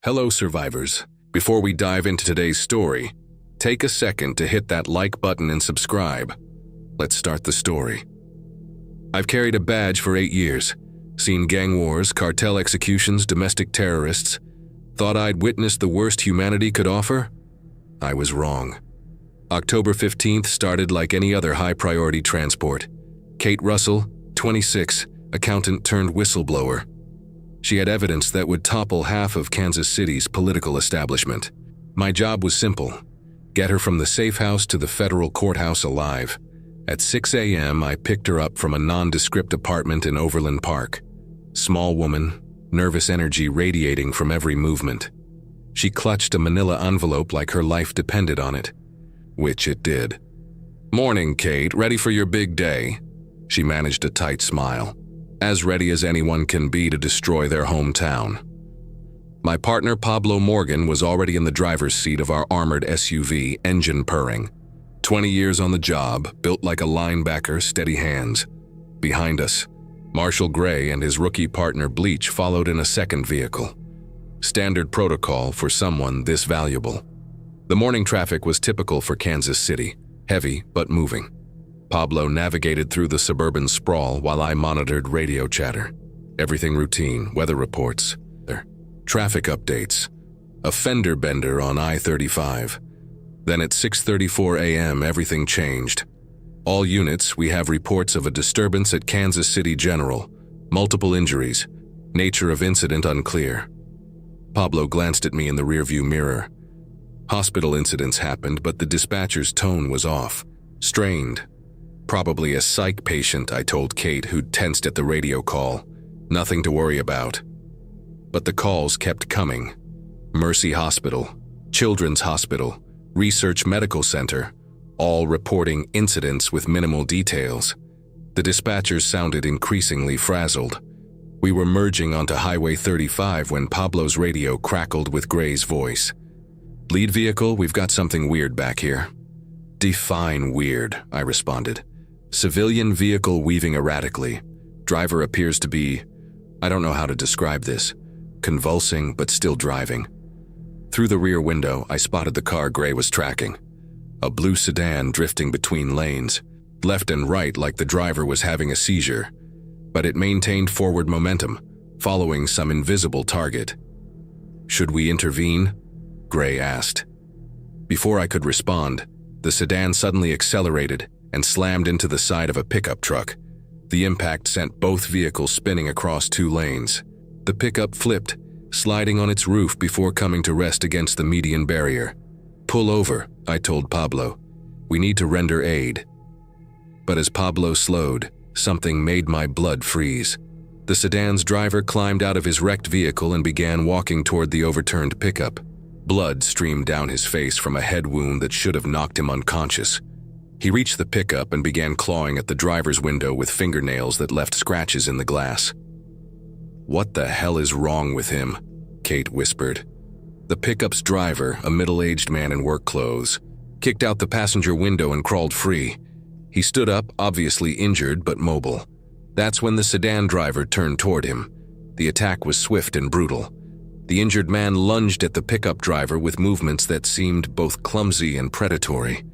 Hello, survivors. Before we dive into today's story, take a second to hit that like button and subscribe. Let's start the story. I've carried a badge for 8 years, seen gang wars, cartel executions, domestic terrorists. Thought I'd witnessed the worst humanity could offer? I was wrong. October 15th started like any other high-priority transport. Kate Russell, 26, accountant turned whistleblower. She had evidence that would topple half of Kansas City's political establishment. My job was simple: get her from the safe house to the federal courthouse alive. At 6 a.m., I picked her up from a nondescript apartment in Overland Park. Small woman, nervous energy radiating from every movement. She clutched a manila envelope like her life depended on it, which it did. "Morning, Kate. Ready for your big day?" She managed a tight smile. As ready as anyone can be to destroy their hometown. My partner Pablo Morgan was already in the driver's seat of our armored SUV, engine purring. 20 years on the job, built like a linebacker, steady hands. Behind us, Marshal Gray and his rookie partner Bleach followed in a second vehicle. Standard protocol for someone this valuable. The morning traffic was typical for Kansas City, heavy but moving. Pablo navigated through the suburban sprawl while I monitored radio chatter. Everything routine, weather reports, traffic updates, a fender bender on I-35. Then at 6:34 a.m. everything changed. All units, we have reports of a disturbance at Kansas City General, multiple injuries, nature of incident unclear. Pablo glanced at me in the rearview mirror. Hospital incidents happened, but the dispatcher's tone was off, strained. Probably a psych patient, I told Kate, who tensed at the radio call. Nothing to worry about. But the calls kept coming. Mercy Hospital, Children's Hospital, Research Medical Center, all reporting incidents with minimal details. The dispatchers sounded increasingly frazzled. We were merging onto Highway 35 when Pablo's radio crackled with Gray's voice. "Lead vehicle, we've got something weird back here." "Define weird," I responded. "Civilian vehicle weaving erratically. Driver appears to be, I don't know how to describe this, convulsing but still driving." Through the rear window, I spotted the car Gray was tracking. A blue sedan drifting between lanes, left and right like the driver was having a seizure. But it maintained forward momentum, following some invisible target. "Should we intervene?" Gray asked. Before I could respond, the sedan suddenly accelerated and slammed into the side of a pickup truck. The impact sent both vehicles spinning across 2 lanes. The pickup flipped, sliding on its roof before coming to rest against the median barrier. "Pull over," I told Pablo. "We need to render aid." But as Pablo slowed, something made my blood freeze. The sedan's driver climbed out of his wrecked vehicle and began walking toward the overturned pickup. Blood streamed down his face from a head wound that should have knocked him unconscious. He reached the pickup and began clawing at the driver's window with fingernails that left scratches in the glass. "What the hell is wrong with him?" Kate whispered. The pickup's driver, a middle-aged man in work clothes, kicked out the passenger window and crawled free. He stood up, obviously injured but mobile. That's when the sedan driver turned toward him. The attack was swift and brutal. The injured man lunged at the pickup driver with movements that seemed both clumsy and predatory.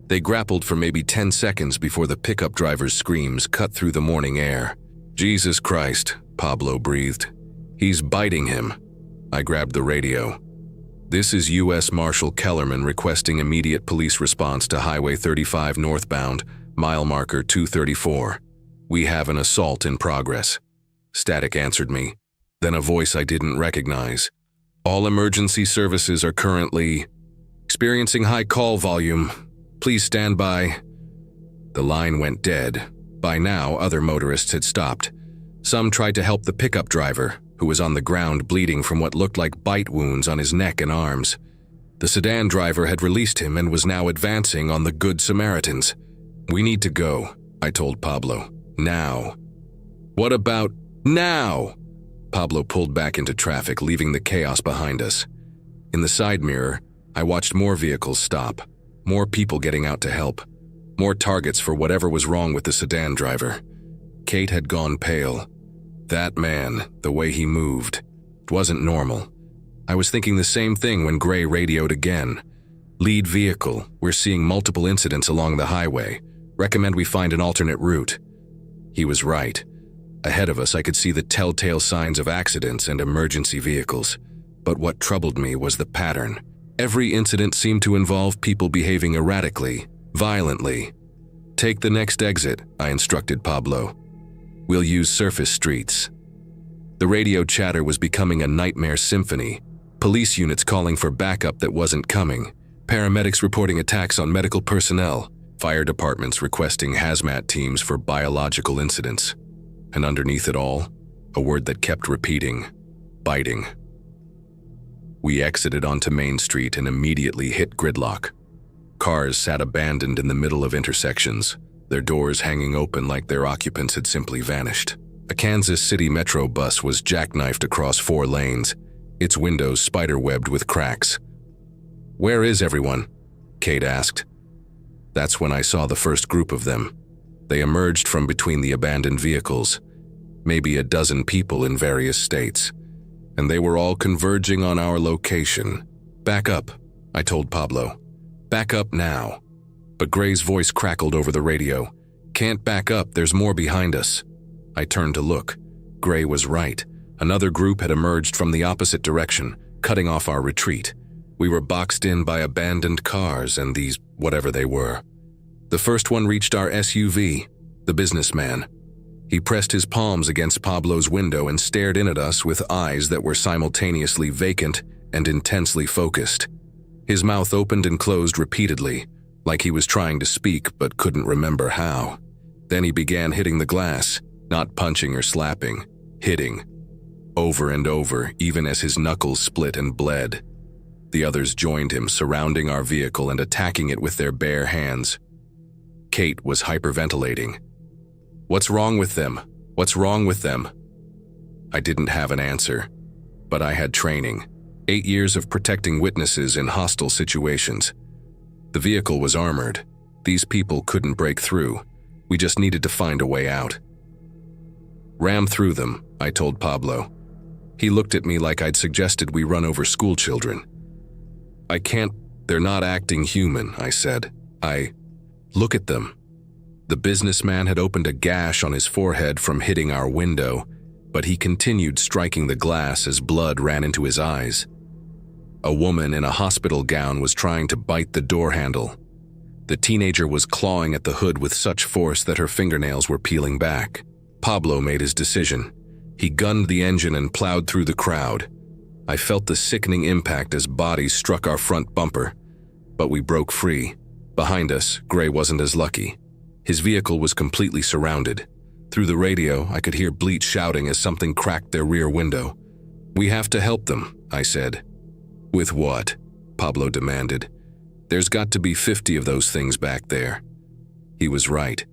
They grappled for maybe 10 seconds before the pickup driver's screams cut through the morning air. "Jesus Christ," Pablo breathed. "He's biting him." I grabbed the radio. "This is U.S. Marshal Kellerman requesting immediate police response to Highway 35 northbound, mile marker 234. We have an assault in progress." Static answered me, then a voice I didn't recognize. "All emergency services are currently experiencing high call volume. Please stand by." The line went dead. By now, other motorists had stopped. Some tried to help the pickup driver, who was on the ground bleeding from what looked like bite wounds on his neck and arms. The sedan driver had released him and was now advancing on the Good Samaritans. "We need to go," I told Pablo. "Now." "What about now?" Pablo pulled back into traffic, leaving the chaos behind us. In the side mirror, I watched more vehicles stop. More people getting out to help. More targets for whatever was wrong with the sedan driver. Kate had gone pale. That man, the way he moved, wasn't normal. I was thinking the same thing when Gray radioed again. Lead vehicle, we're seeing multiple incidents along the highway. Recommend we find an alternate route. He was right. Ahead of us, I could see the telltale signs of accidents and emergency vehicles. But what troubled me was the pattern. Every incident seemed to involve people behaving erratically, violently. Take the next exit, I instructed Pablo. We'll use surface streets. The radio chatter was becoming a nightmare symphony. Police units calling for backup that wasn't coming. Paramedics reporting attacks on medical personnel. Fire departments requesting hazmat teams for biological incidents. And underneath it all, a word that kept repeating, biting. We exited onto Main Street and immediately hit gridlock. Cars sat abandoned in the middle of intersections, their doors hanging open like their occupants had simply vanished. A Kansas City Metro bus was jackknifed across 4 lanes, its windows spiderwebbed with cracks. "Where is everyone?" Kate asked. That's when I saw the first group of them. They emerged from between the abandoned vehicles, maybe a dozen people in various states, and they were all converging on our location. "Back up," I told Pablo. "Back up now." But Gray's voice crackled over the radio. "Can't back up, there's more behind us." I turned to look. Gray was right. Another group had emerged from the opposite direction, cutting off our retreat. We were boxed in by abandoned cars and these whatever they were. The first one reached our SUV, the businessman. He pressed his palms against Pablo's window and stared in at us with eyes that were simultaneously vacant and intensely focused. His mouth opened and closed repeatedly, like he was trying to speak but couldn't remember how. Then he began hitting the glass, not punching or slapping, hitting. Over and over, even as his knuckles split and bled. The others joined him, surrounding our vehicle and attacking it with their bare hands. Kate was hyperventilating. "What's wrong with them? What's wrong with them?" I didn't have an answer, but I had training. 8 years of protecting witnesses in hostile situations. The vehicle was armored. These people couldn't break through. We just needed to find a way out. "Ram through them," I told Pablo. He looked at me like I'd suggested we run over school children. "I can't, they're not acting human," I said. Look at them." The businessman had opened a gash on his forehead from hitting our window, but he continued striking the glass as blood ran into his eyes. A woman in a hospital gown was trying to bite the door handle. The teenager was clawing at the hood with such force that her fingernails were peeling back. Pablo made his decision. He gunned the engine and plowed through the crowd. I felt the sickening impact as bodies struck our front bumper, but we broke free. Behind us, Gray wasn't as lucky. His vehicle was completely surrounded. Through the radio, I could hear Bleach shouting as something cracked their rear window. "We have to help them," I said. "With what?" Pablo demanded. "There's got to be 50 of those things back there." He was right.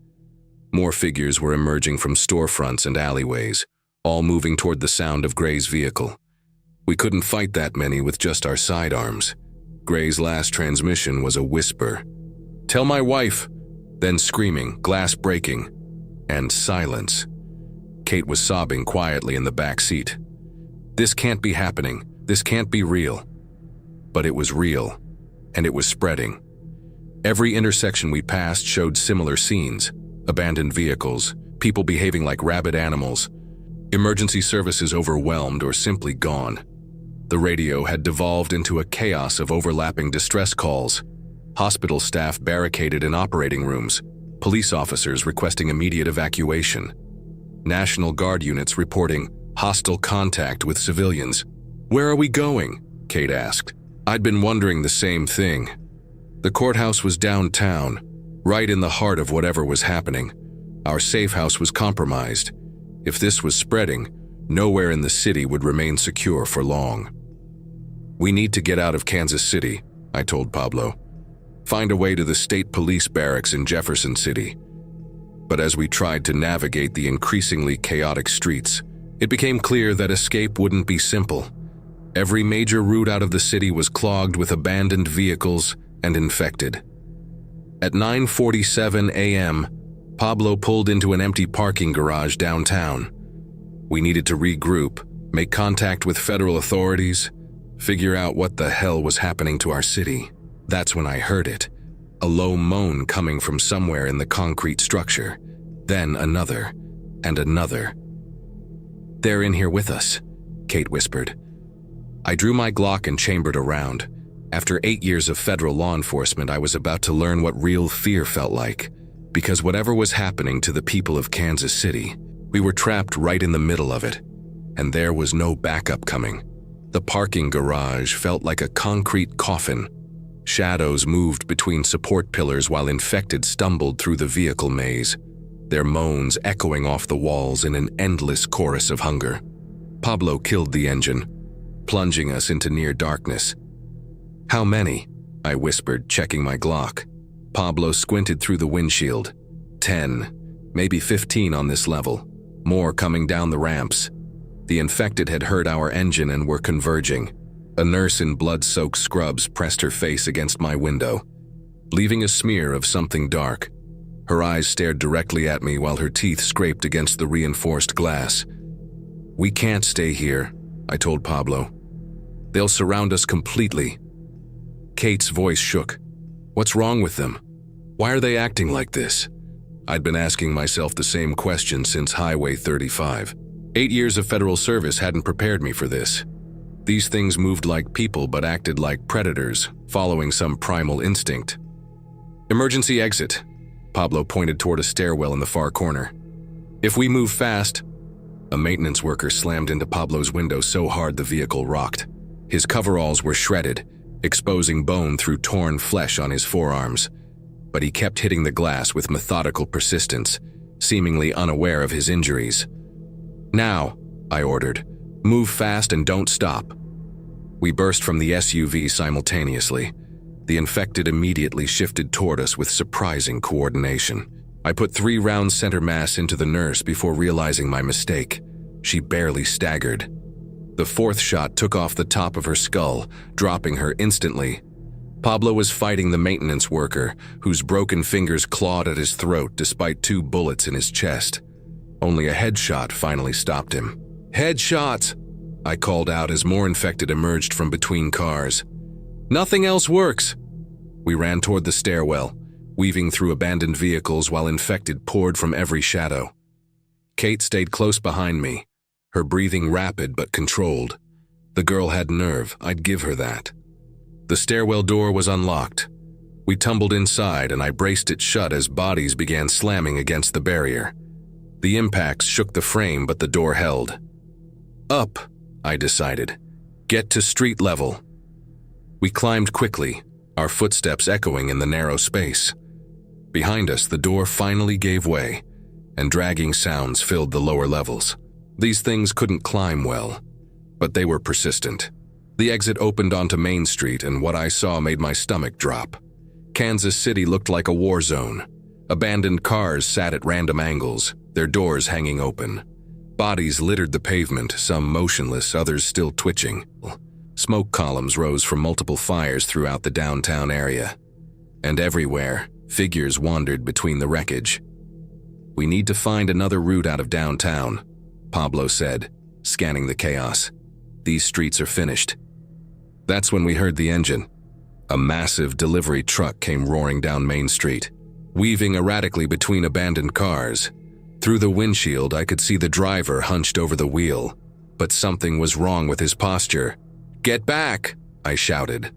More figures were emerging from storefronts and alleyways, all moving toward the sound of Gray's vehicle. We couldn't fight that many with just our sidearms. Gray's last transmission was a whisper. "Tell my wife!" Then screaming, glass breaking, and silence. Kate was sobbing quietly in the back seat. "This can't be happening. This can't be real." But it was real, and it was spreading. Every intersection we passed showed similar scenes. Abandoned vehicles, people behaving like rabid animals, emergency services overwhelmed or simply gone. The radio had devolved into a chaos of overlapping distress calls. Hospital staff barricaded in operating rooms, police officers requesting immediate evacuation. National Guard units reporting hostile contact with civilians. "Where are we going?" Kate asked. I'd been wondering the same thing. The courthouse was downtown, right in the heart of whatever was happening. Our safe house was compromised. If this was spreading, nowhere in the city would remain secure for long. "We need to get out of Kansas City," I told Pablo. "Find a way to the state police barracks in Jefferson City." But as we tried to navigate the increasingly chaotic streets, it became clear that escape wouldn't be simple. Every major route out of the city was clogged with abandoned vehicles and infected. At 9:47 a.m., Pablo pulled into an empty parking garage downtown. We needed to regroup, make contact with federal authorities, figure out what the hell was happening to our city. That's when I heard it, a low moan coming from somewhere in the concrete structure. Then another, and another. "They're in here with us," Kate whispered. I drew my Glock and chambered around. After 8 years of federal law enforcement, I was about to learn what real fear felt like. Because whatever was happening to the people of Kansas City, we were trapped right in the middle of it. And there was no backup coming. The parking garage felt like a concrete coffin. Shadows moved between support pillars while infected stumbled through the vehicle maze, their moans echoing off the walls in an endless chorus of hunger. Pablo killed the engine, plunging us into near darkness. "How many?" I whispered, checking my Glock. Pablo squinted through the windshield. 10, maybe 15 on this level. More coming down the ramps. The infected had heard our engine and were converging. A nurse in blood-soaked scrubs pressed her face against my window, leaving a smear of something dark. Her eyes stared directly at me while her teeth scraped against the reinforced glass. "We can't stay here," I told Pablo. "They'll surround us completely." Kate's voice shook. "What's wrong with them? Why are they acting like this?" I'd been asking myself the same question since Highway 35. 8 years of federal service hadn't prepared me for this. These things moved like people but acted like predators, following some primal instinct. "Emergency exit." Pablo pointed toward a stairwell in the far corner. "If we move fast..." A maintenance worker slammed into Pablo's window so hard the vehicle rocked. His coveralls were shredded, exposing bone through torn flesh on his forearms. But he kept hitting the glass with methodical persistence, seemingly unaware of his injuries. "Now," I ordered. "Move fast and don't stop." We burst from the SUV simultaneously. The infected immediately shifted toward us with surprising coordination. I put 3 rounds center mass into the nurse before realizing my mistake. She barely staggered. The 4th shot took off the top of her skull, dropping her instantly. Pablo was fighting the maintenance worker, whose broken fingers clawed at his throat despite 2 bullets in his chest. Only a headshot finally stopped him. "Headshots!" I called out as more infected emerged from between cars. "Nothing else works!" We ran toward the stairwell, weaving through abandoned vehicles while infected poured from every shadow. Kate stayed close behind me, her breathing rapid but controlled. The girl had nerve, I'd give her that. The stairwell door was unlocked. We tumbled inside and I braced it shut as bodies began slamming against the barrier. The impacts shook the frame, but the door held. "Up," I decided. "Get to street level." We climbed quickly, our footsteps echoing in the narrow space. Behind us, the door finally gave way, and dragging sounds filled the lower levels. These things couldn't climb well, but they were persistent. The exit opened onto Main Street, and what I saw made my stomach drop. Kansas City looked like a war zone. Abandoned cars sat at random angles, their doors hanging open. Bodies littered the pavement, some motionless, others still twitching. Smoke columns rose from multiple fires throughout the downtown area. And everywhere, figures wandered between the wreckage. "We need to find another route out of downtown," Pablo said, scanning the chaos. "These streets are finished." That's when we heard the engine. A massive delivery truck came roaring down Main Street, weaving erratically between abandoned cars. Through the windshield, I could see the driver hunched over the wheel, but something was wrong with his posture. "Get back!" I shouted.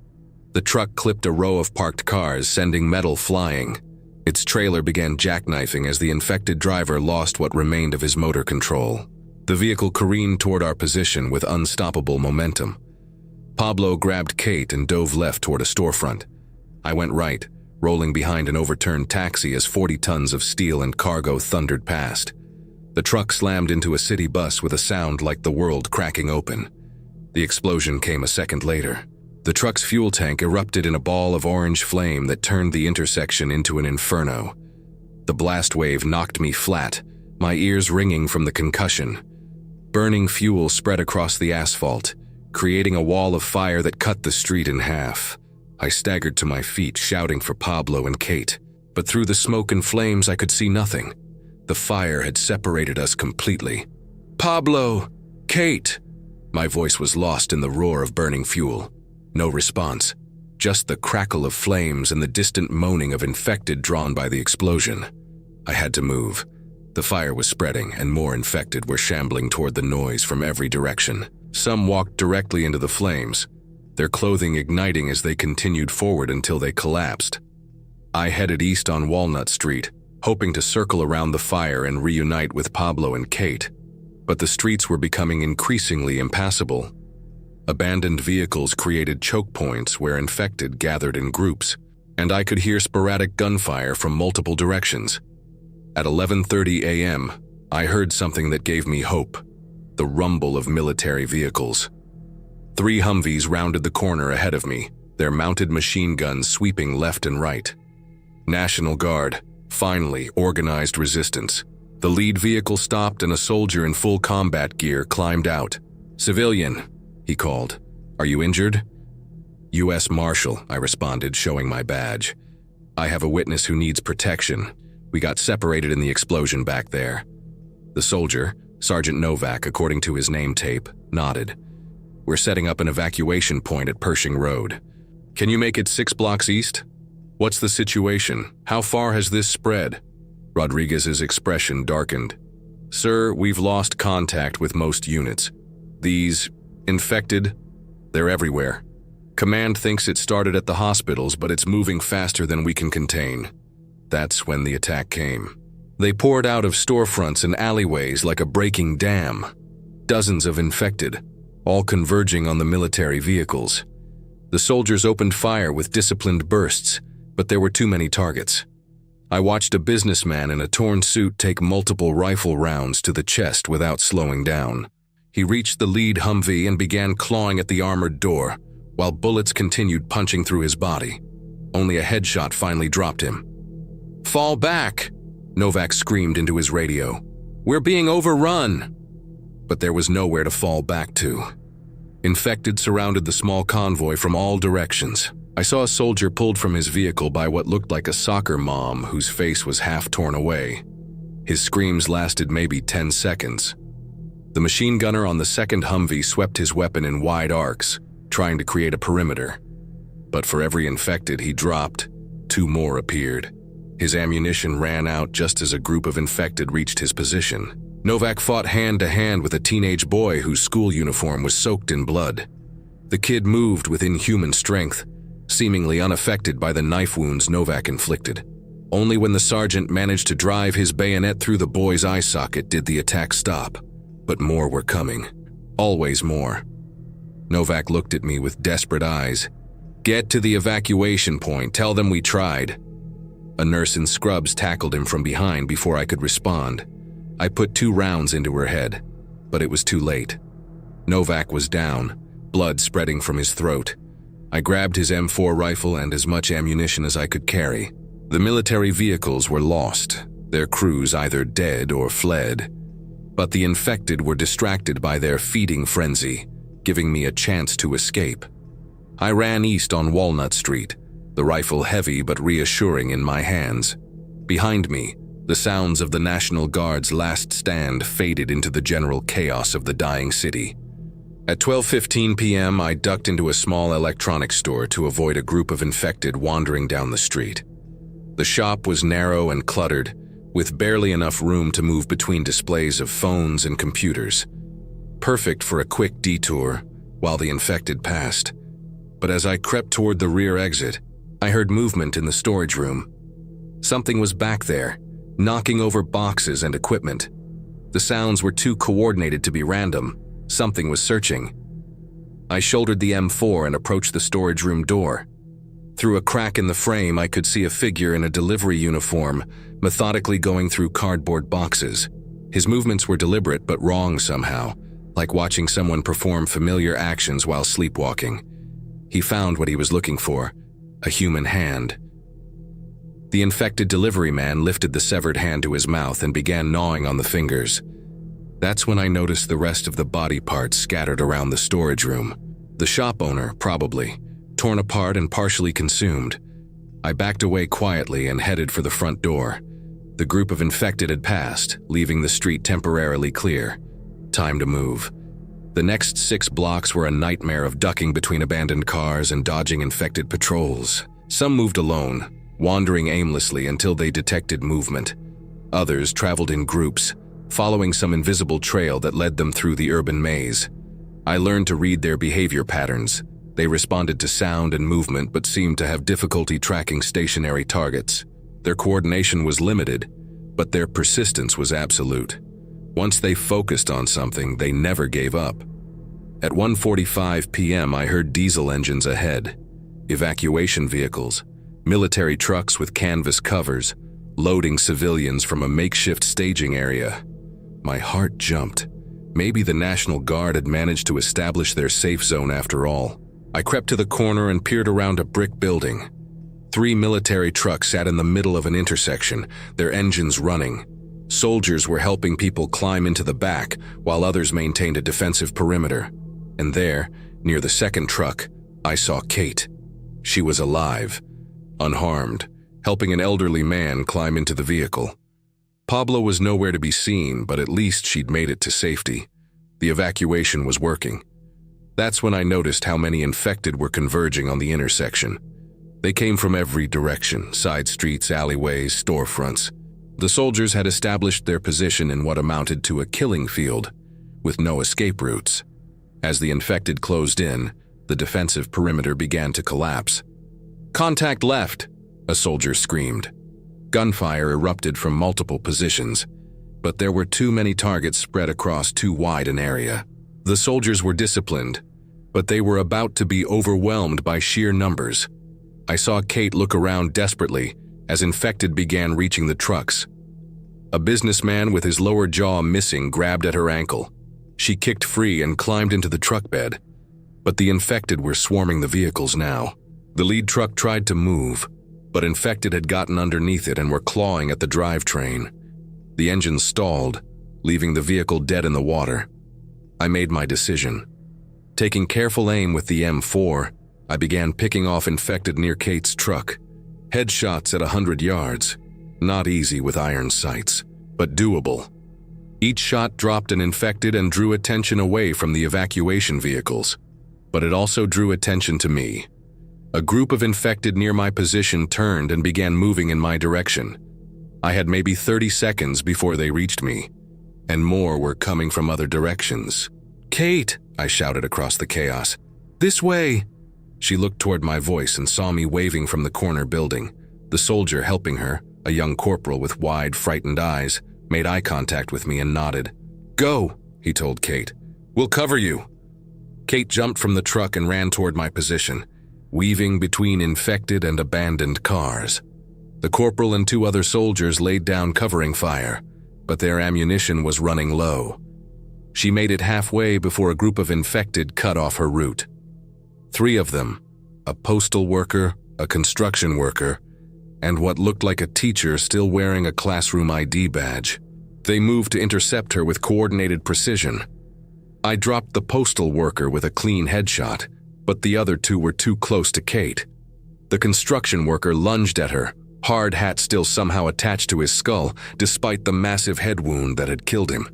The truck clipped a row of parked cars, sending metal flying. Its trailer began jackknifing as the infected driver lost what remained of his motor control. The vehicle careened toward our position with unstoppable momentum. Pablo grabbed Kate and dove left toward a storefront. I went right, rolling behind an overturned taxi as 40 tons of steel and cargo thundered past. The truck slammed into a city bus with a sound like the world cracking open. The explosion came a second later. The truck's fuel tank erupted in a ball of orange flame that turned the intersection into an inferno. The blast wave knocked me flat, my ears ringing from the concussion. Burning fuel spread across the asphalt, creating a wall of fire that cut the street in half. I staggered to my feet, shouting for Pablo and Kate, but through the smoke and flames I could see nothing. The fire had separated us completely. "Pablo! Kate!" My voice was lost in the roar of burning fuel. No response, just the crackle of flames and the distant moaning of infected drawn by the explosion. I had to move. The fire was spreading, and more infected were shambling toward the noise from every direction. Some walked directly into the flames, their clothing igniting as they continued forward until they collapsed. I headed east on Walnut Street, hoping to circle around the fire and reunite with Pablo and Kate. But the streets were becoming increasingly impassable. Abandoned vehicles created choke points where infected gathered in groups, and I could hear sporadic gunfire from multiple directions. At 11:30 a.m., I heard something that gave me hope: the rumble of military vehicles. 3 Humvees rounded the corner ahead of me, their mounted machine guns sweeping left and right. National Guard, finally organized resistance. The lead vehicle stopped and a soldier in full combat gear climbed out. "Civilian," he called. "Are you injured?" "U.S. Marshal," I responded, showing my badge. "I have a witness who needs protection. We got separated in the explosion back there." The soldier, Sergeant Novak according to his name tape, nodded. "We're setting up an evacuation point at Pershing Road. Can you make it 6 blocks east? What's the situation? How far has this spread?" Rodriguez's expression darkened. "Sir, we've lost contact with most units. These infected, they're everywhere. Command thinks it started at the hospitals, but it's moving faster than we can contain." That's when the attack came. They poured out of storefronts and alleyways like a breaking dam. Dozens of infected, all converging on the military vehicles. The soldiers opened fire with disciplined bursts, but there were too many targets. I watched a businessman in a torn suit take multiple rifle rounds to the chest without slowing down. He reached the lead Humvee and began clawing at the armored door, while bullets continued punching through his body. Only a headshot finally dropped him. "Fall back!" Novak screamed into his radio. "We're being overrun!" But there was nowhere to fall back to. Infected surrounded the small convoy from all directions. I saw a soldier pulled from his vehicle by what looked like a soccer mom whose face was half torn away. His screams lasted maybe 10 seconds. The machine gunner on the second Humvee swept his weapon in wide arcs, trying to create a perimeter. But for every infected he dropped, 2 more appeared. His ammunition ran out just as a group of infected reached his position. Novak fought hand-to-hand with a teenage boy whose school uniform was soaked in blood. The kid moved with inhuman strength, seemingly unaffected by the knife wounds Novak inflicted. Only when the sergeant managed to drive his bayonet through the boy's eye socket did the attack stop. But more were coming. Always more. Novak looked at me with desperate eyes. "Get to the evacuation point. Tell them we tried." A nurse in scrubs tackled him from behind before I could respond. I put 2 rounds into her head, but it was too late. Novak was down, blood spreading from his throat. I grabbed his M4 rifle and as much ammunition as I could carry. The military vehicles were lost, their crews either dead or fled. But the infected were distracted by their feeding frenzy, giving me a chance to escape. I ran east on Walnut Street, the rifle heavy but reassuring in my hands. Behind me, the sounds of the National Guard's last stand faded into the general chaos of the dying city. At 12:15 p.m., I ducked into a small electronics store to avoid a group of infected wandering down the street. The shop was narrow and cluttered, with barely enough room to move between displays of phones and computers. Perfect for a quick detour while the infected passed. But as I crept toward the rear exit, I heard movement in the storage room. Something was back there, knocking over boxes and equipment. The sounds were too coordinated to be random. Something was searching. I shouldered the M4 and approached the storage room door. Through a crack in the frame, I could see a figure in a delivery uniform, methodically going through cardboard boxes. His movements were deliberate but wrong somehow, like watching someone perform familiar actions while sleepwalking. He found what he was looking for, a human hand. The infected delivery man lifted the severed hand to his mouth and began gnawing on the fingers. That's when I noticed the rest of the body parts scattered around the storage room. The shop owner, probably, torn apart and partially consumed. I backed away quietly and headed for the front door. The group of infected had passed, leaving the street temporarily clear. Time to move. The next 6 blocks were a nightmare of ducking between abandoned cars and dodging infected patrols. Some moved alone, wandering aimlessly until they detected movement. Others traveled in groups, following some invisible trail that led them through the urban maze. I learned to read their behavior patterns. They responded to sound and movement but seemed to have difficulty tracking stationary targets. Their coordination was limited, but their persistence was absolute. Once they focused on something, they never gave up. At 1:45 p.m., I heard diesel engines ahead, evacuation vehicles, military trucks with canvas covers, loading civilians from a makeshift staging area. My heart jumped. Maybe the National Guard had managed to establish their safe zone after all. I crept to the corner and peered around a brick building. 3 military trucks sat in the middle of an intersection, their engines running. Soldiers were helping people climb into the back, while others maintained a defensive perimeter. And there, near the second truck, I saw Kate. She was alive, unharmed, helping an elderly man climb into the vehicle. Pablo was nowhere to be seen, but at least she'd made it to safety. The evacuation was working. That's when I noticed how many infected were converging on the intersection. They came from every direction, side streets, alleyways, storefronts. The soldiers had established their position in what amounted to a killing field, with no escape routes. As the infected closed in, the defensive perimeter began to collapse. "Contact left!" a soldier screamed. Gunfire erupted from multiple positions, but there were too many targets spread across too wide an area. The soldiers were disciplined, but they were about to be overwhelmed by sheer numbers. I saw Kate look around desperately as infected began reaching the trucks. A businessman with his lower jaw missing grabbed at her ankle. She kicked free and climbed into the truck bed, but the infected were swarming the vehicles now. The lead truck tried to move, but infected had gotten underneath it and were clawing at the drivetrain. The engine stalled, leaving the vehicle dead in the water. I made my decision. Taking careful aim with the M4, I began picking off infected near Kate's truck. Headshots at 100 yards. Not easy with iron sights, but doable. Each shot dropped an infected and drew attention away from the evacuation vehicles, but it also drew attention to me. A group of infected near my position turned and began moving in my direction. I had maybe 30 seconds before they reached me, and more were coming from other directions. "Kate!" I shouted across the chaos. "This way!" She looked toward my voice and saw me waving from the corner building. The soldier helping her, a young corporal with wide, frightened eyes, made eye contact with me and nodded. "Go," he told Kate. "We'll cover you." Kate jumped from the truck and ran toward my position, weaving between infected and abandoned cars. The corporal and 2 other soldiers laid down covering fire, but their ammunition was running low. She made it halfway before a group of infected cut off her route. 3 of them, a postal worker, a construction worker, and what looked like a teacher still wearing a classroom ID badge. They moved to intercept her with coordinated precision. I dropped the postal worker with a clean headshot, but the other 2 were too close to Kate. The construction worker lunged at her, hard hat still somehow attached to his skull, despite the massive head wound that had killed him.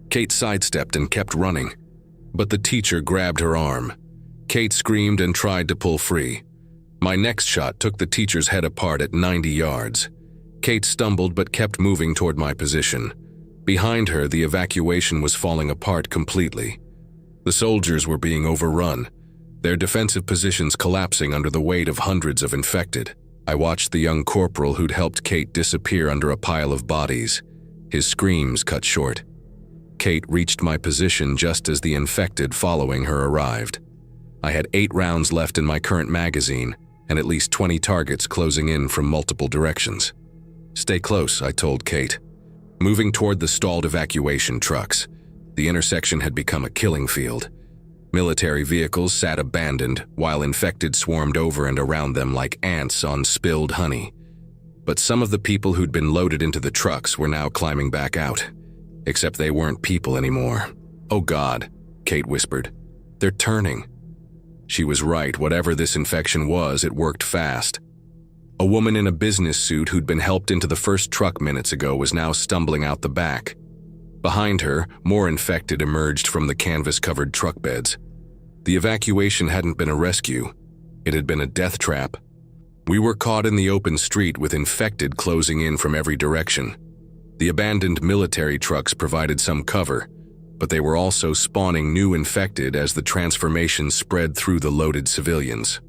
Kate sidestepped and kept running, but the teacher grabbed her arm. Kate screamed and tried to pull free. My next shot took the teacher's head apart at 90 yards. Kate stumbled but kept moving toward my position. Behind her, the evacuation was falling apart completely. The soldiers were being overrun, their defensive positions collapsing under the weight of hundreds of infected. I watched the young corporal who'd helped Kate disappear under a pile of bodies, his screams cut short. Kate reached my position just as the infected following her arrived. I had 8 rounds left in my current magazine, and at least 20 targets closing in from multiple directions. "Stay close," I told Kate. Moving toward the stalled evacuation trucks, the intersection had become a killing field. Military vehicles sat abandoned, while infected swarmed over and around them like ants on spilled honey. But some of the people who'd been loaded into the trucks were now climbing back out, except they weren't people anymore. "Oh God," Kate whispered. "They're turning." She was right. Whatever this infection was, it worked fast. A woman in a business suit who'd been helped into the first truck minutes ago was now stumbling out the back. Behind her, more infected emerged from the canvas-covered truck beds. The evacuation hadn't been a rescue. It had been a death trap. We were caught in the open street with infected closing in from every direction. The abandoned military trucks provided some cover, but they were also spawning new infected as the transformation spread through the loaded civilians.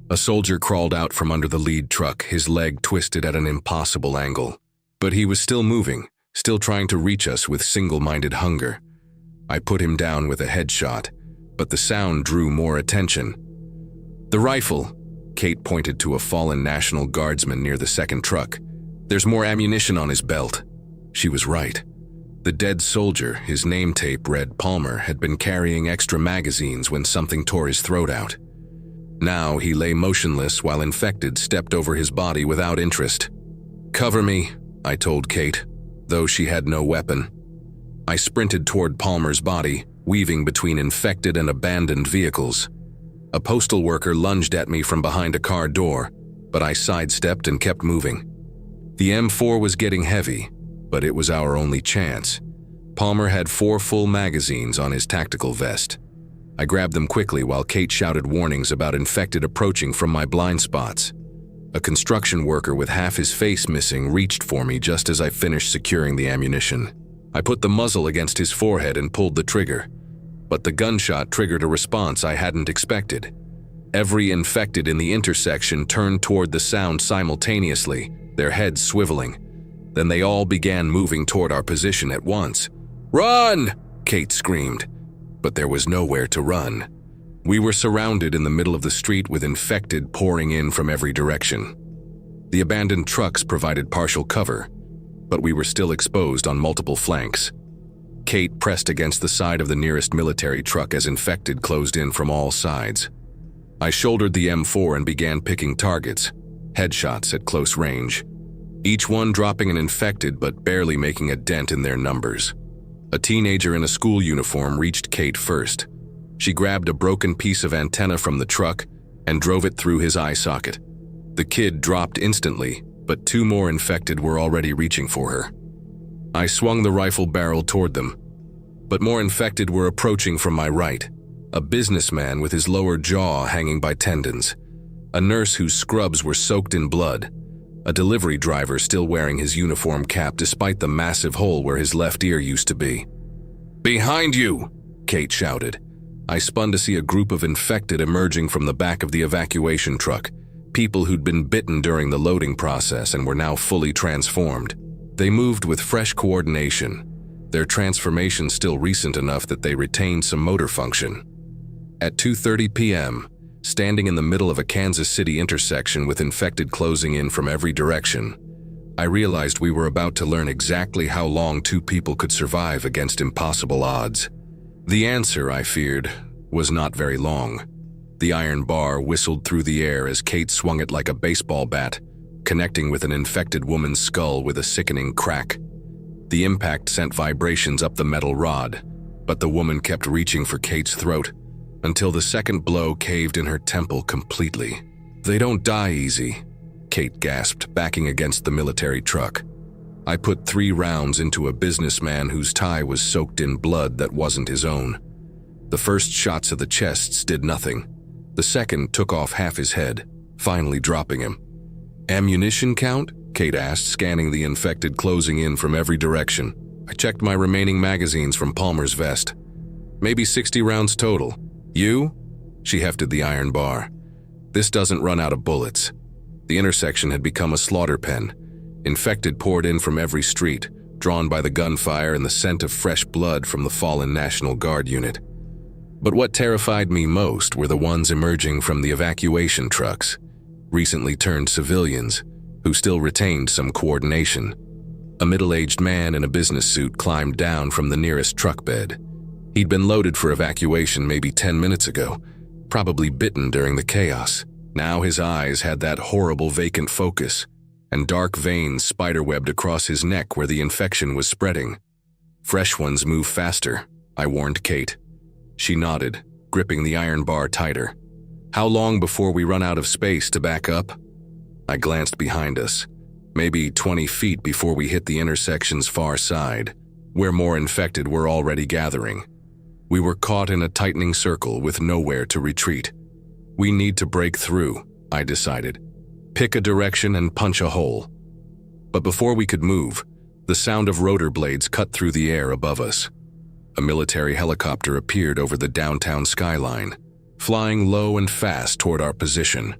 A soldier crawled out from under the lead truck, his leg twisted at an impossible angle. But he was still moving, still trying to reach us with single-minded hunger. I put him down with a headshot, but the sound drew more attention. "The rifle," Kate pointed to a fallen National Guardsman near the second truck. "There's more ammunition on his belt." She was right. The dead soldier, his name tape read Palmer, had been carrying extra magazines when something tore his throat out. Now he lay motionless while infected stepped over his body without interest. "Cover me," I told Kate, though she had no weapon. I sprinted toward Palmer's body, weaving between infected and abandoned vehicles. A postal worker lunged at me from behind a car door, but I sidestepped and kept moving. The M4 was getting heavy, but it was our only chance. Palmer had 4 full magazines on his tactical vest. I grabbed them quickly while Kate shouted warnings about infected approaching from my blind spots. A construction worker with half his face missing reached for me just as I finished securing the ammunition. I put the muzzle against his forehead and pulled the trigger, but the gunshot triggered a response I hadn't expected. Every infected in the intersection turned toward the sound simultaneously, their heads swiveling. Then they all began moving toward our position at once. "Run!" Kate screamed, but there was nowhere to run. We were surrounded in the middle of the street with infected pouring in from every direction. The abandoned trucks provided partial cover, but we were still exposed on multiple flanks. Kate pressed against the side of the nearest military truck as infected closed in from all sides. I shouldered the M4 and began picking targets, headshots at close range, each one dropping an infected but barely making a dent in their numbers. A teenager in a school uniform reached Kate first. She grabbed a broken piece of antenna from the truck and drove it through his eye socket. The kid dropped instantly, but 2 more infected were already reaching for her. I swung the rifle barrel toward them, but more infected were approaching from my right. A businessman with his lower jaw hanging by tendons, a nurse whose scrubs were soaked in blood, a delivery driver still wearing his uniform cap despite the massive hole where his left ear used to be. "Behind you!" Kate shouted. I spun to see a group of infected emerging from the back of the evacuation truck, people who'd been bitten during the loading process and were now fully transformed. They moved with fresh coordination, their transformation still recent enough that they retained some motor function. At 2:30 p.m., standing in the middle of a Kansas City intersection with infected closing in from every direction, I realized we were about to learn exactly how long 2 people could survive against impossible odds. The answer, I feared, was not very long. The iron bar whistled through the air as Kate swung it like a baseball bat, connecting with an infected woman's skull with a sickening crack. The impact sent vibrations up the metal rod, but the woman kept reaching for Kate's throat until the second blow caved in her temple completely. "They don't die easy," Kate gasped, backing against the military truck. I put 3 rounds into a businessman whose tie was soaked in blood that wasn't his own. The first shots of the chests did nothing. The second took off half his head, finally dropping him. "Ammunition count?" Kate asked, scanning the infected closing in from every direction. I checked my remaining magazines from Palmer's vest. "Maybe 60 rounds total. You?" She hefted the iron bar. "This doesn't run out of bullets." The intersection had become a slaughter pen. Infected poured in from every street, drawn by the gunfire and the scent of fresh blood from the fallen National Guard unit. But what terrified me most were the ones emerging from the evacuation trucks, recently turned civilians, who still retained some coordination. A middle-aged man in a business suit climbed down from the nearest truck bed. He'd been loaded for evacuation maybe 10 minutes ago, probably bitten during the chaos. Now his eyes had that horrible vacant focus, and dark veins spiderwebbed across his neck where the infection was spreading. "Fresh ones move faster," I warned Kate. She nodded, gripping the iron bar tighter. "How long before we run out of space to back up?" I glanced behind us, maybe 20 feet before we hit the intersection's far side. where more infected were already gathering. We were caught in a tightening circle with nowhere to retreat. We need to break through, I decided. Pick a direction and punch a hole. But before we could move, the sound of rotor blades cut through the air above us. A military helicopter appeared over the downtown skyline, flying low and fast toward our position.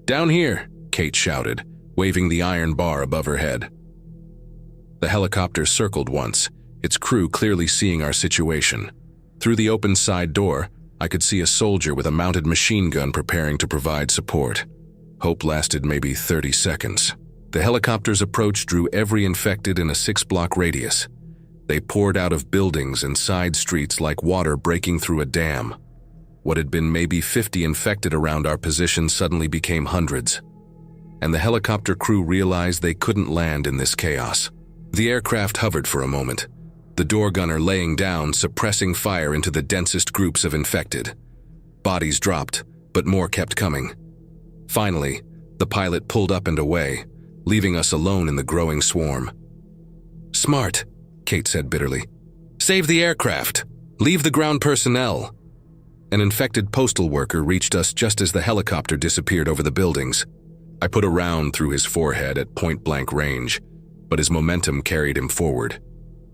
"Down here," Kate shouted, waving the iron bar above her head. The helicopter circled once, its crew clearly seeing our situation. Through the open side door, I could see a soldier with a mounted machine gun preparing to provide support. Hope lasted maybe 30 seconds. The helicopter's approach drew every infected in a 6-block radius. They poured out of buildings and side streets like water breaking through a dam. What had been maybe 50 infected around our position suddenly became hundreds. And the helicopter crew realized they couldn't land in this chaos. The aircraft hovered for a moment, the door gunner laying down, suppressing fire into the densest groups of infected. Bodies dropped, but more kept coming. Finally, the pilot pulled up and away, leaving us alone in the growing swarm. "Smart," Kate said bitterly. "Save the aircraft. Leave the ground personnel." An infected postal worker reached us just as the helicopter disappeared over the buildings. I put a round through his forehead at point-blank range, but his momentum carried him forward.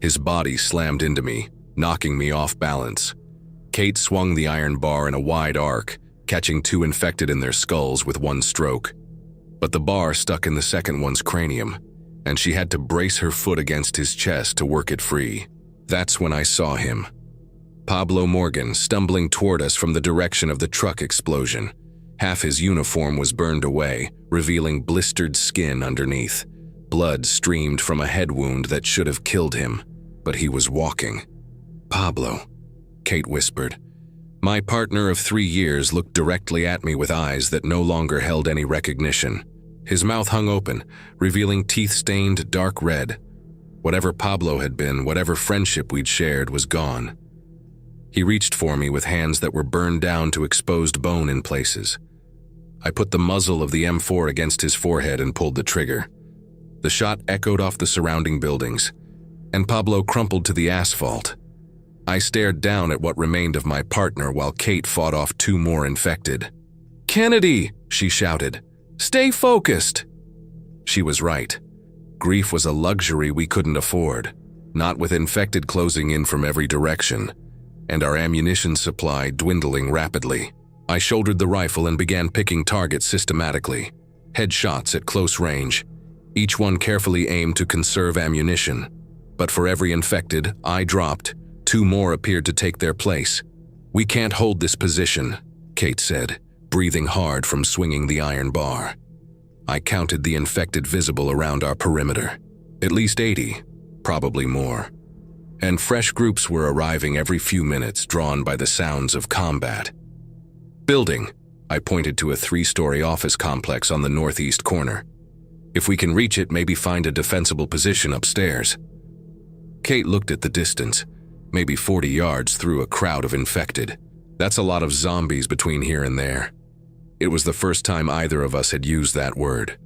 His body slammed into me, knocking me off balance. Kate swung the iron bar in a wide arc, catching 2 infected in their skulls with one stroke. But the bar stuck in the second one's cranium, and she had to brace her foot against his chest to work it free. That's when I saw him. Pablo Morgan, stumbling toward us from the direction of the truck explosion. Half his uniform was burned away, revealing blistered skin underneath. Blood streamed from a head wound that should have killed him, but he was walking. "Pablo," Kate whispered. My partner of 3 years looked directly at me with eyes that no longer held any recognition. His mouth hung open, revealing teeth stained dark red. Whatever Pablo had been, whatever friendship we'd shared, was gone. He reached for me with hands that were burned down to exposed bone in places. I put the muzzle of the M4 against his forehead and pulled the trigger. The shot echoed off the surrounding buildings, and Pablo crumpled to the asphalt. I stared down at what remained of my partner while Kate fought off 2 more infected. "Kennedy!" she shouted. "Stay focused!" She was right. Grief was a luxury we couldn't afford, not with infected closing in from every direction, and our ammunition supply dwindling rapidly. I shouldered the rifle and began picking targets systematically. Headshots at close range, each one carefully aimed to conserve ammunition. But for every infected I dropped, 2 more appeared to take their place. "We can't hold this position," Kate said, breathing hard from swinging the iron bar. I counted the infected visible around our perimeter. At least 80, probably more. And fresh groups were arriving every few minutes, drawn by the sounds of combat. "Building," I pointed to a 3-story office complex on the northeast corner. "If we can reach it, maybe find a defensible position upstairs." Kate looked at the distance, maybe 40 yards through a crowd of infected. That's a lot of zombies between here and there. It was the first time either of us had used that word.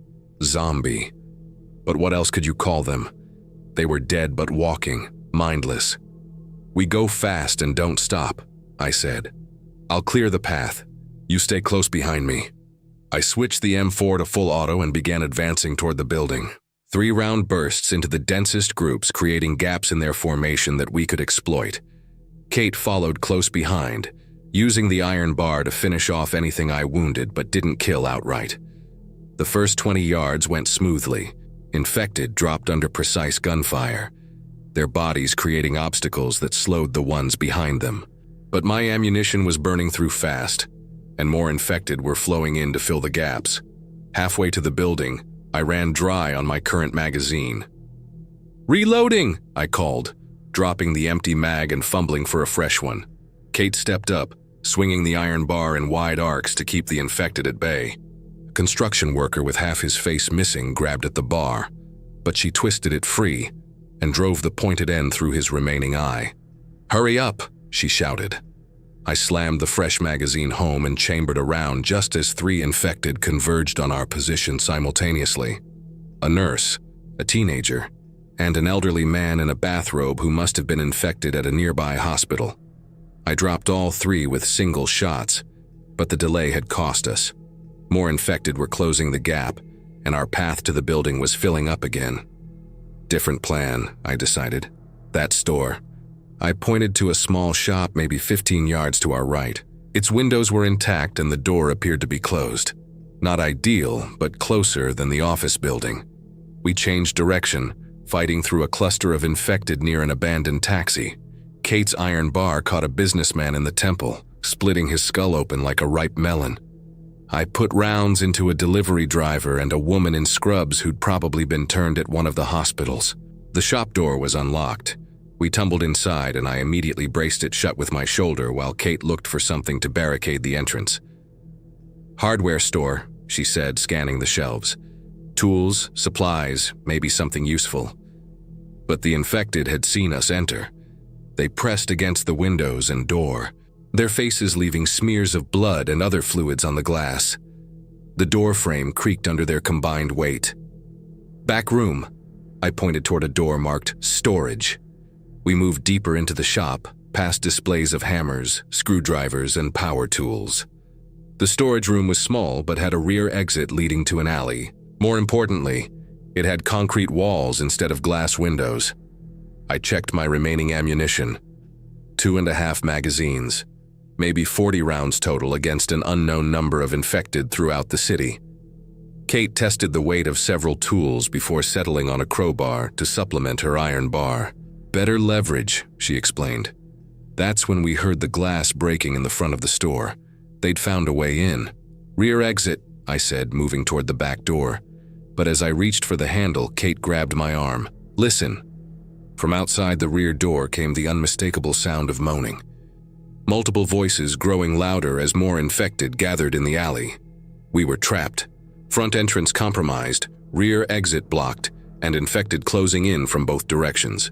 Zombie. But what else could you call them? They were dead but walking, mindless. "We go fast and don't stop," I said. "I'll clear the path. You stay close behind me." I switched the M4 to full auto and began advancing toward the building. 3-round bursts into the densest groups, creating gaps in their formation that we could exploit. Kate followed close behind, using the iron bar to finish off anything I wounded but didn't kill outright. The first 20 yards went smoothly. Infected dropped under precise gunfire, their bodies creating obstacles that slowed the ones behind them. But my ammunition was burning through fast, and more infected were flowing in to fill the gaps. Halfway to the building, I ran dry on my current magazine. "Reloading!" I called, dropping the empty mag and fumbling for a fresh one. Kate stepped up, swinging the iron bar in wide arcs to keep the infected at bay. A construction worker with half his face missing grabbed at the bar, but she twisted it free and drove the pointed end through his remaining eye. "Hurry up!" she shouted. I slammed the fresh magazine home and chambered around just as 3 infected converged on our position simultaneously. A nurse, a teenager, and an elderly man in a bathrobe who must have been infected at a nearby hospital. I dropped all three with single shots, but the delay had cost us. More infected were closing the gap, and our path to the building was filling up again. Different plan, I decided. That store. I pointed to a small shop maybe 15 yards to our right. Its windows were intact and the door appeared to be closed. Not ideal, but closer than the office building. We changed direction, fighting through a cluster of infected near an abandoned taxi. Kate's iron bar caught a businessman in the temple, splitting his skull open like a ripe melon. I put rounds into a delivery driver and a woman in scrubs who'd probably been turned at one of the hospitals. The shop door was unlocked. We tumbled inside and I immediately braced it shut with my shoulder while Kate looked for something to barricade the entrance. "Hardware store," she said, scanning the shelves. "Tools, supplies, maybe something useful." But the infected had seen us enter. They pressed against the windows and door, their faces leaving smears of blood and other fluids on the glass. The door frame creaked under their combined weight. "Back room." I pointed toward a door marked storage. We moved deeper into the shop, past displays of hammers, screwdrivers, and power tools. The storage room was small but had a rear exit leading to an alley. More importantly, it had concrete walls instead of glass windows. I checked my remaining ammunition. 2.5 magazines. Maybe 40 rounds total against an unknown number of infected throughout the city. Kate tested the weight of several tools before settling on a crowbar to supplement her iron bar. "Better leverage," she explained. That's when we heard the glass breaking in the front of the store. They'd found a way in. "Rear exit," I said, moving toward the back door. But as I reached for the handle, Kate grabbed my arm. "Listen." From outside the rear door came the unmistakable sound of moaning. Multiple voices growing louder as more infected gathered in the alley. We were trapped. Front entrance compromised, rear exit blocked, and infected closing in from both directions.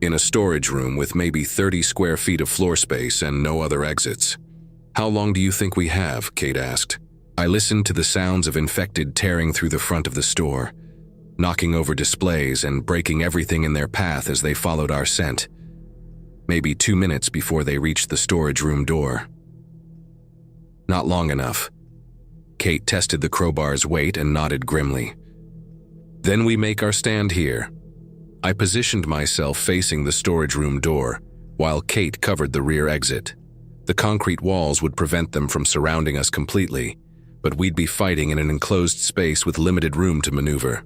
In a storage room with maybe 30 square feet of floor space and no other exits. "How long do you think we have?" Kate asked. I listened to the sounds of infected tearing through the front of the store, knocking over displays and breaking everything in their path as they followed our scent. Maybe 2 minutes before they reached the storage room door. Not long enough. Kate tested the crowbar's weight and nodded grimly. "Then we make our stand here." I positioned myself facing the storage room door, while Kate covered the rear exit. The concrete walls would prevent them from surrounding us completely, but we'd be fighting in an enclosed space with limited room to maneuver.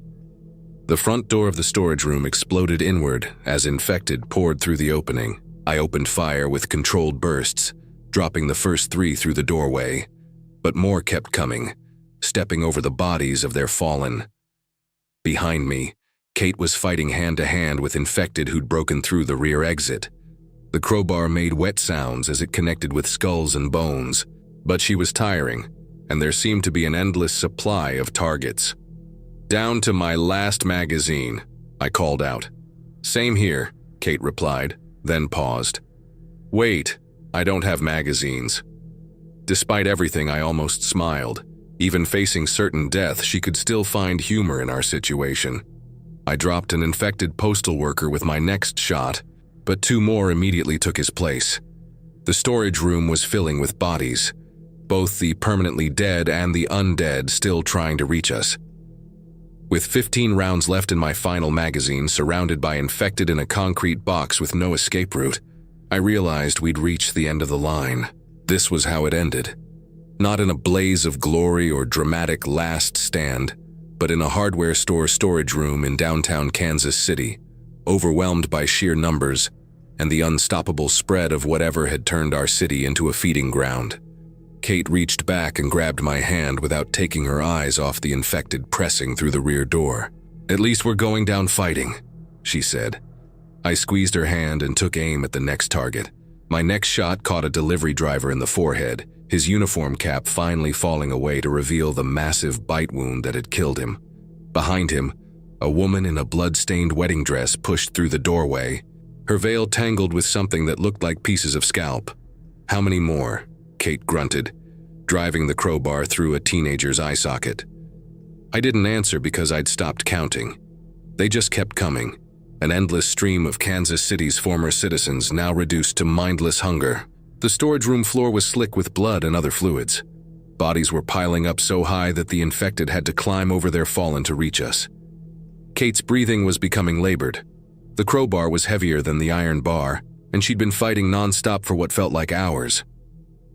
The front door of the storage room exploded inward as infected poured through the opening. I opened fire with controlled bursts, dropping the first 3 through the doorway. But more kept coming, stepping over the bodies of their fallen. Behind me, Kate was fighting hand-to-hand with infected who'd broken through the rear exit. The crowbar made wet sounds as it connected with skulls and bones, but she was tiring, and there seemed to be an endless supply of targets. "Down to my last magazine," I called out. "Same here," Kate replied, then paused. "Wait, I don't have magazines." Despite everything, I almost smiled. Even facing certain death, she could still find humor in our situation. I dropped an infected postal worker with my next shot, but 2 more immediately took his place. The storage room was filling with bodies, both the permanently dead and the undead still trying to reach us. With 15 rounds left in my final magazine, surrounded by infected in a concrete box with no escape route, I realized we'd reached the end of the line. This was how it ended. Not in a blaze of glory or dramatic last stand, but in a hardware store storage room in downtown Kansas City, overwhelmed by sheer numbers and the unstoppable spread of whatever had turned our city into a feeding ground. Kate reached back and grabbed my hand without taking her eyes off the infected pressing through the rear door. "At least we're going down fighting," she said. I squeezed her hand and took aim at the next target. My next shot caught a delivery driver in the forehead, his uniform cap finally falling away to reveal the massive bite wound that had killed him. Behind him, a woman in a blood-stained wedding dress pushed through the doorway, her veil tangled with something that looked like pieces of scalp. "How many more?" Kate grunted, driving the crowbar through a teenager's eye socket. I didn't answer because I'd stopped counting. They just kept coming, an endless stream of Kansas City's former citizens now reduced to mindless hunger. The storage room floor was slick with blood and other fluids. Bodies were piling up so high that the infected had to climb over their fallen to reach us. Kate's breathing was becoming labored. The crowbar was heavier than the iron bar, and she'd been fighting nonstop for what felt like hours.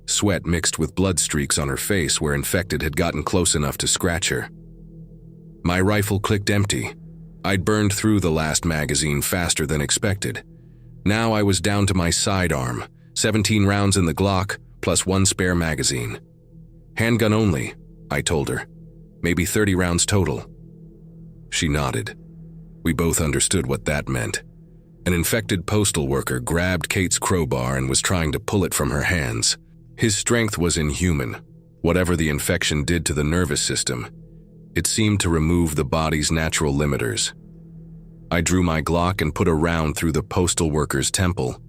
Sweat mixed with blood streaks on her face where infected had gotten close enough to scratch her. My rifle clicked empty. I'd burned through the last magazine faster than expected. Now I was down to my sidearm, 17 rounds in the Glock, plus 1 spare magazine. Handgun only, I told her. Maybe 30 rounds total. She nodded. We both understood what that meant. An infected postal worker grabbed Kate's crowbar and was trying to pull it from her hands. His strength was inhuman. Whatever the infection did to the nervous system, it seemed to remove the body's natural limiters. I drew my Glock and put a round through the postal worker's temple.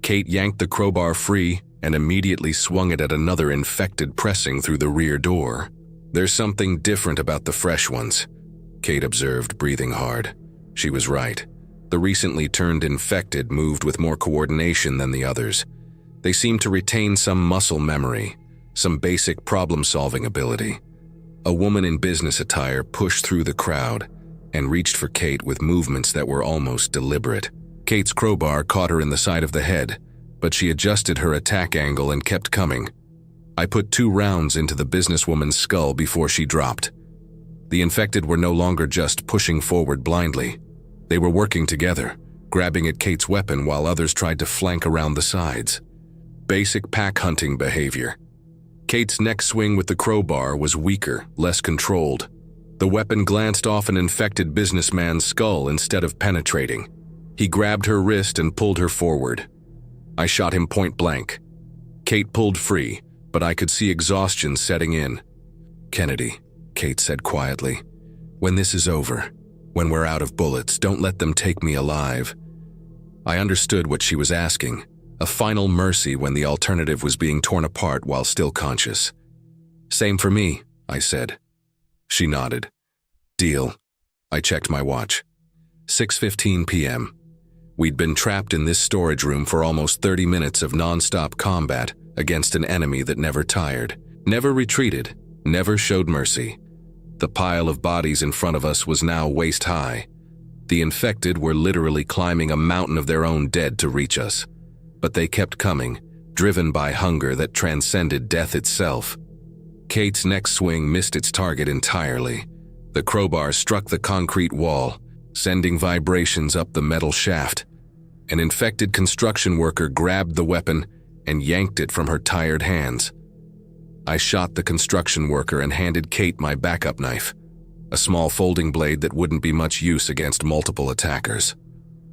Kate yanked the crowbar free and immediately swung it at another infected pressing through the rear door. There's something different about the fresh ones, Kate observed, breathing hard. She was right. The recently turned infected moved with more coordination than the others. They seemed to retain some muscle memory, some basic problem-solving ability. A woman in business attire pushed through the crowd and reached for Kate with movements that were almost deliberate. Kate's crowbar caught her in the side of the head, but she adjusted her attack angle and kept coming. I put 2 rounds into the businesswoman's skull before she dropped. The infected were no longer just pushing forward blindly. They were working together, grabbing at Kate's weapon while others tried to flank around the sides. Basic pack hunting behavior. Kate's next swing with the crowbar was weaker, less controlled. The weapon glanced off an infected businessman's skull instead of penetrating. He grabbed her wrist and pulled her forward. I shot him point blank. Kate pulled free, but I could see exhaustion setting in. "Kennedy," Kate said quietly, "when this is over, when we're out of bullets, don't let them take me alive." I understood what she was asking. A final mercy when the alternative was being torn apart while still conscious. "Same for me," I said. She nodded. "Deal." I checked my watch. 6:15 p.m. We'd been trapped in this storage room for almost 30 minutes of non-stop combat against an enemy that never tired, never retreated, never showed mercy. The pile of bodies in front of us was now waist-high. The infected were literally climbing a mountain of their own dead to reach us. But they kept coming, driven by hunger that transcended death itself. Kate's next swing missed its target entirely. The crowbar struck the concrete wall, sending vibrations up the metal shaft. An infected construction worker grabbed the weapon and yanked it from her tired hands. I shot the construction worker and handed Kate my backup knife, a small folding blade that wouldn't be much use against multiple attackers.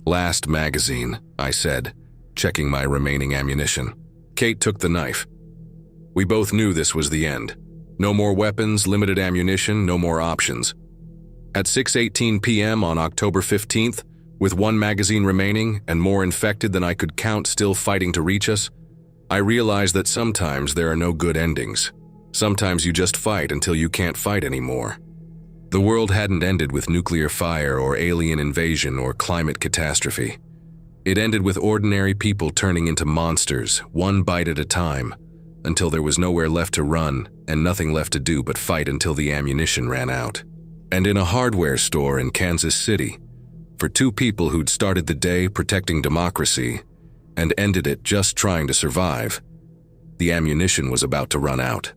"Last magazine," I said, checking my remaining ammunition. Kate took the knife. We both knew this was the end. No more weapons, limited ammunition, no more options. At 6:18 p.m. on October 15th, with 1 magazine remaining and more infected than I could count still fighting to reach us, I realized that sometimes there are no good endings. Sometimes you just fight until you can't fight anymore. The world hadn't ended with nuclear fire or alien invasion or climate catastrophe. It ended with ordinary people turning into monsters, one bite at a time, until there was nowhere left to run and nothing left to do but fight until the ammunition ran out. And in a hardware store in Kansas City, for 2 people who'd started the day protecting democracy and ended it just trying to survive, the ammunition was about to run out.